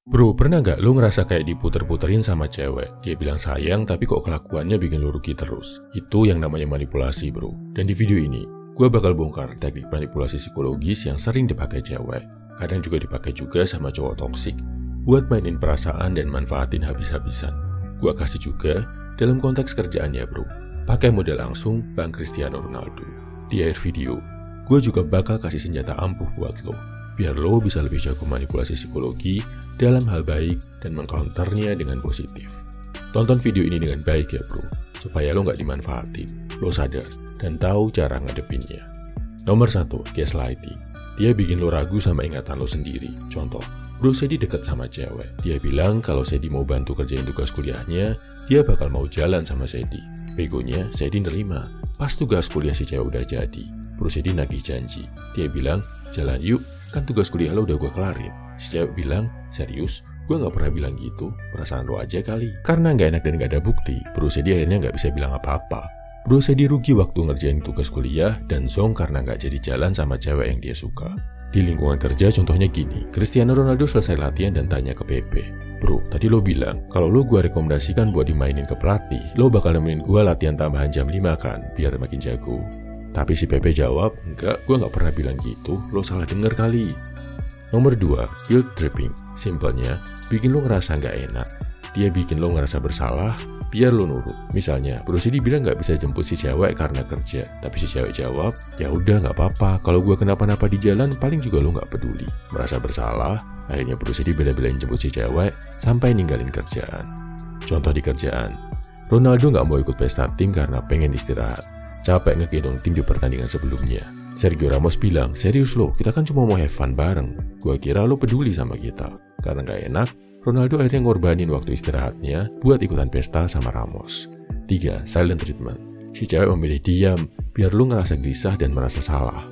Bro, pernah nggak lo ngerasa kayak diputer-puterin sama cewek? Dia bilang sayang, tapi kok kelakuannya bikin lo rugi terus. Itu yang namanya manipulasi, bro. Dan di video ini, gue bakal bongkar teknik manipulasi psikologis yang sering dipakai cewek. Kadang juga dipakai juga sama cowok toksik, buat mainin perasaan dan manfaatin habis-habisan. Gue kasih juga dalam konteks kerjaannya, bro. Pakai modal langsung Bang Cristiano Ronaldo. Di akhir video, gue juga bakal kasih senjata ampuh buat lo, biar lo bisa lebih jago manipulasi psikologi dalam hal baik dan mengcounternya dengan positif. Tonton video ini dengan baik ya bro, supaya lo nggak dimanfaatin, lo sadar, dan tahu cara ngadepinnya. Nomor 1, gaslighting. Dia bikin lo ragu sama ingatan lo sendiri. Contoh, bro Sedi deket sama cewek. Dia bilang kalau Sedi mau bantu kerjain tugas kuliahnya, dia bakal mau jalan sama Sedi. Begonya, Sedi nerima. Pas tugas kuliah si cewek udah jadi, bro Sedi nagih janji. Dia bilang, jalan yuk, kan tugas kuliah lo udah gue kelarin. Si cewek bilang, serius? Gue gak pernah bilang gitu, perasaan lo aja kali. Karena gak enak dan gak ada bukti, bro Sedi akhirnya gak bisa bilang apa-apa. Bro Sedi rugi waktu ngerjain tugas kuliah dan zonk karena gak jadi jalan sama cewek yang dia suka. Di lingkungan kerja contohnya gini, Cristiano Ronaldo selesai latihan dan tanya ke Pepe, bro, tadi lo bilang, kalau lo gue rekomendasikan buat dimainin ke pelatih, lo bakal nemenin gue latihan tambahan jam 5 kan, biar makin jago. Tapi si Pepe jawab, enggak, gue gak pernah bilang gitu, lo salah denger kali. Nomor 2, guilt tripping. Simpelnya, bikin lo ngerasa gak enak. Dia bikin lo ngerasa bersalah, biar lo nurut. Misalnya, bro Sedi bilang gak bisa jemput si cewek karena kerja. Tapi si cewek jawab, ya udah gak apa-apa, kalau gue kenapa-napa di jalan, paling juga lo gak peduli. Merasa bersalah, akhirnya bro Sedi bela-belain jemput si cewek, sampai ninggalin kerjaan. Contoh di kerjaan, Ronaldo gak mau ikut pesta tim karena pengen istirahat. Capek ngegendong tim di pertandingan sebelumnya. Sergio Ramos bilang, serius lo, kita kan cuma mau have fun bareng. Gua kira lo peduli sama kita. Karena gak enak, Ronaldo akhirnya ngorbanin waktu istirahatnya buat ikutan pesta sama Ramos. 3. Silent treatment. Si cewek memilih diam, biar lo ngerasa gelisah dan merasa salah.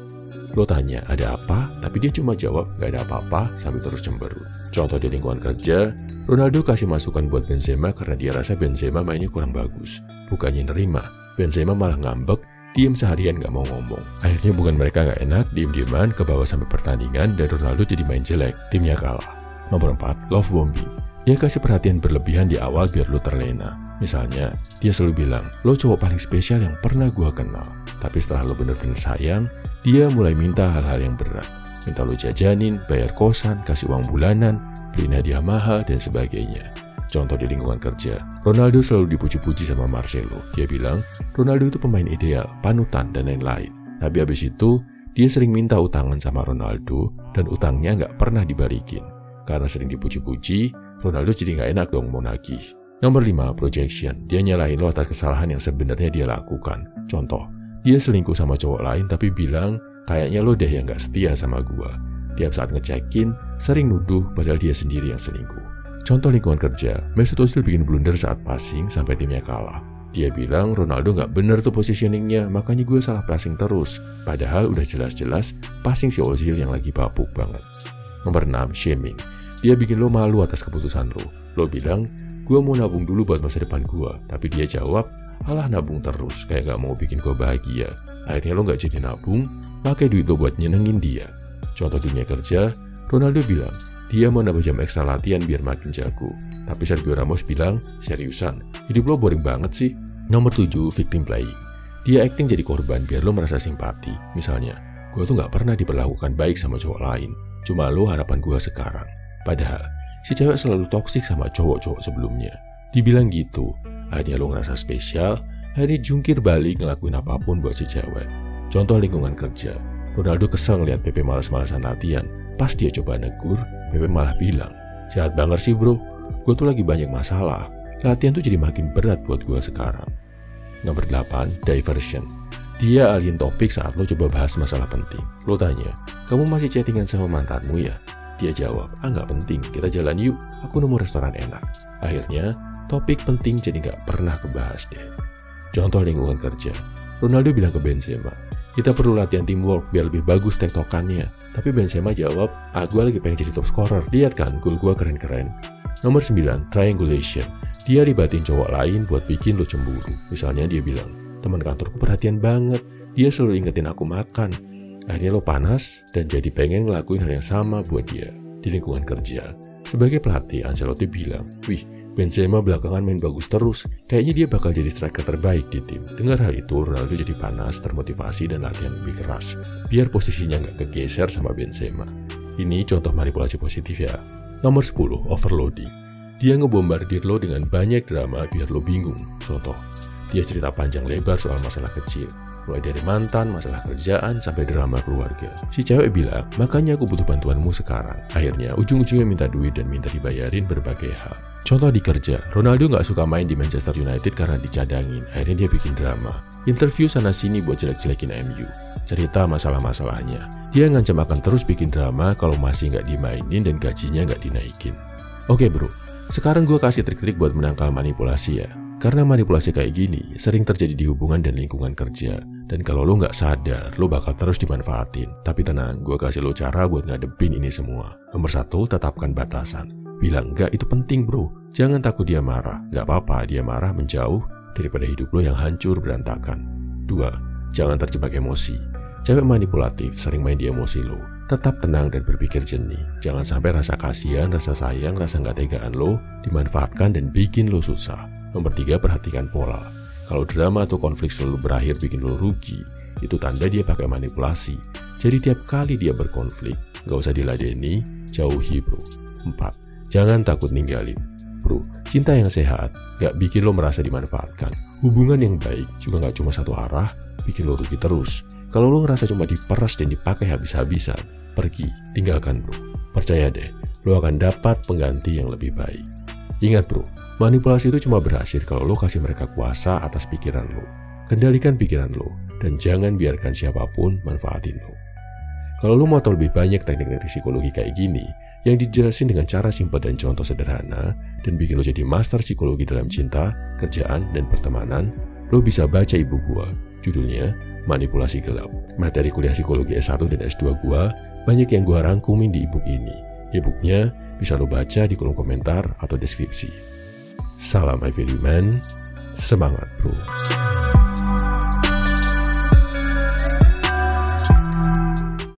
Lo tanya, ada apa? Tapi dia cuma jawab, gak ada apa-apa, sambil terus cemberut. Contoh di lingkungan kerja, Ronaldo kasih masukan buat Benzema karena dia rasa Benzema mainnya kurang bagus. Bukannya nerima, Benzema malah ngambek, diem seharian gak mau ngomong. Akhirnya bukan mereka gak enak, diem-dieman ke bawah sampai pertandingan dan Ronaldo jadi main jelek, timnya kalah. Nomor 4, love bombing. Dia kasih perhatian berlebihan di awal biar lo terlena. Misalnya, dia selalu bilang, lo cowok paling spesial yang pernah gua kenal. Tapi setelah lo bener-bener sayang, dia mulai minta hal-hal yang berat. Minta lo jajanin, bayar kosan, kasih uang bulanan, beliin hadiah mahal, dan sebagainya. Contoh di lingkungan kerja, Ronaldo selalu dipuji-puji sama Marcelo. Dia bilang, Ronaldo itu pemain ideal, panutan, dan lain-lain. Tapi habis itu, dia sering minta utangan sama Ronaldo, dan utangnya nggak pernah dibalikin. Karena sering dipuji-puji, Ronaldo jadi nggak enak dong mau nagih. Nomor 5, projection. Dia nyalahin lo atas kesalahan yang sebenarnya dia lakukan. Contoh, dia selingkuh sama cowok lain tapi bilang, kayaknya lo deh yang nggak setia sama gua. Tiap saat ngecekin, sering nuduh padahal dia sendiri yang selingkuh. Contoh lingkungan kerja, Mesut Ozil bikin blunder saat passing sampai timnya kalah. Dia bilang Ronaldo nggak bener tuh positioningnya, makanya gue salah passing terus. Padahal udah jelas-jelas passing si Ozil yang lagi bapuk banget. Nomor 6, shaming. Dia bikin lo malu atas keputusan lo. Lo bilang, gue mau nabung dulu buat masa depan gue. Tapi dia jawab, alah nabung terus, kayak gak mau bikin gue bahagia. Akhirnya lo gak jadi nabung, pakai duit lo buat nyenengin dia. Contoh dunia kerja, Ronaldo bilang, dia mau nambah jam ekstra latihan biar makin jago. Tapi Sergio Ramos bilang, seriusan, hidup lo boring banget sih. Nomor 7, victim playing. Dia acting jadi korban biar lo merasa simpati. Misalnya, gue tuh gak pernah diperlakukan baik sama cowok lain. Cuma lo harapan gue sekarang. Padahal, si cewek selalu toksik sama cowok-cowok sebelumnya. Dibilang gitu, akhirnya lo ngerasa spesial, akhirnya jungkir balik ngelakuin apapun buat si cewek. Contoh lingkungan kerja, Ronaldo kesel ngeliat Pepe malas-malasan latihan. Pas dia coba negur, Pepe malah bilang, jahat banget sih bro, gue tuh lagi banyak masalah. Latihan tuh jadi makin berat buat gue sekarang. Nomor 8, diversion. Dia alihin topik saat lo coba bahas masalah penting. Lo tanya, kamu masih chattingan sama mantanmu ya? Dia jawab, nggak penting, kita jalan yuk, aku nemu restoran enak. Akhirnya, topik penting jadi nggak pernah kebahas deh. Contoh lingkungan kerja, Ronaldo bilang ke Benzema, kita perlu latihan teamwork biar lebih bagus tektokannya. Tapi Benzema jawab, gue lagi pengen jadi top scorer, lihat kan gol gue keren-keren. Nomor 9, triangulation. Dia libatin cowok lain buat bikin lo cemburu. Misalnya dia bilang, teman kantorku perhatian banget, dia selalu ingetin aku makan. Akhirnya lo panas dan jadi pengen ngelakuin hal yang sama buat dia. di lingkungan kerja. Sebagai pelatih, Ancelotti bilang, "Wih, Benzema belakangan main bagus terus, kayaknya dia bakal jadi striker terbaik di tim." Dengar hal itu, Ronaldo jadi panas, termotivasi, dan latihan lebih keras, biar posisinya nggak kegeser sama Benzema. Ini contoh manipulasi positif ya. Nomor 10, overloading. Dia ngebombardir lo dengan banyak drama biar lo bingung. Contoh, dia cerita panjang lebar soal masalah kecil, mulai dari mantan, masalah kerjaan, sampai drama keluarga. Si cewek bilang, "Makanya aku butuh bantuanmu sekarang." Akhirnya, ujung-ujungnya minta duit dan minta dibayarin berbagai hal. Contoh di kerja, Ronaldo nggak suka main di Manchester United karena dicadangin. Akhirnya dia bikin drama. Interview sana-sini buat jelek-jelekin MU. Cerita masalah-masalahnya. Dia ngancam akan terus bikin drama kalau masih nggak dimainin dan gajinya nggak dinaikin. Oke bro, sekarang gue kasih trik-trik buat menangkal manipulasi ya. Karena manipulasi kayak gini sering terjadi di hubungan dan lingkungan kerja. Dan kalau lo nggak sadar, lo bakal terus dimanfaatin. Tapi tenang, gue kasih lo cara buat ngadepin ini semua. Nomor 1, tetapkan batasan. Bilang enggak itu penting bro. Jangan takut dia marah. Gak apa-apa dia marah, menjauh daripada hidup lo yang hancur berantakan. 2, jangan terjebak emosi. Cewek manipulatif sering main di emosi lo. Tetap tenang dan berpikir jernih. Jangan sampai rasa kasihan, rasa sayang, rasa nggak tegaan lo dimanfaatkan dan bikin lo susah. Nomor 3, perhatikan pola. Kalau drama atau konflik selalu berakhir bikin lo rugi, itu tanda dia pakai manipulasi. Jadi tiap kali dia berkonflik, nggak usah diladeni, jauhi bro. 4, jangan takut ninggalin. Bro, cinta yang sehat nggak bikin lo merasa dimanfaatkan. Hubungan yang baik juga nggak cuma satu arah, bikin lo rugi terus. Kalau lo ngerasa cuma diperas dan dipakai habis-habisan, pergi, tinggalkan bro. Percaya deh, lo akan dapat pengganti yang lebih baik. Ingat bro, manipulasi itu cuma berhasil kalau lo kasih mereka kuasa atas pikiran lo. Kendalikan pikiran lo, dan jangan biarkan siapapun manfaatin lo. Kalau lo mau tahu lebih banyak teknik dari psikologi kayak gini, yang dijelasin dengan cara simpel dan contoh sederhana, dan bikin lo jadi master psikologi dalam cinta, kerjaan, dan pertemanan, lo bisa baca ebook gua. Judulnya, Manipulasi Gelap. Materi kuliah psikologi S1 dan S2 gua, banyak yang gua rangkumin di ebook ini. Ebooknya bisa lo baca di kolom komentar atau deskripsi. Salam I Value Man, semangat bro.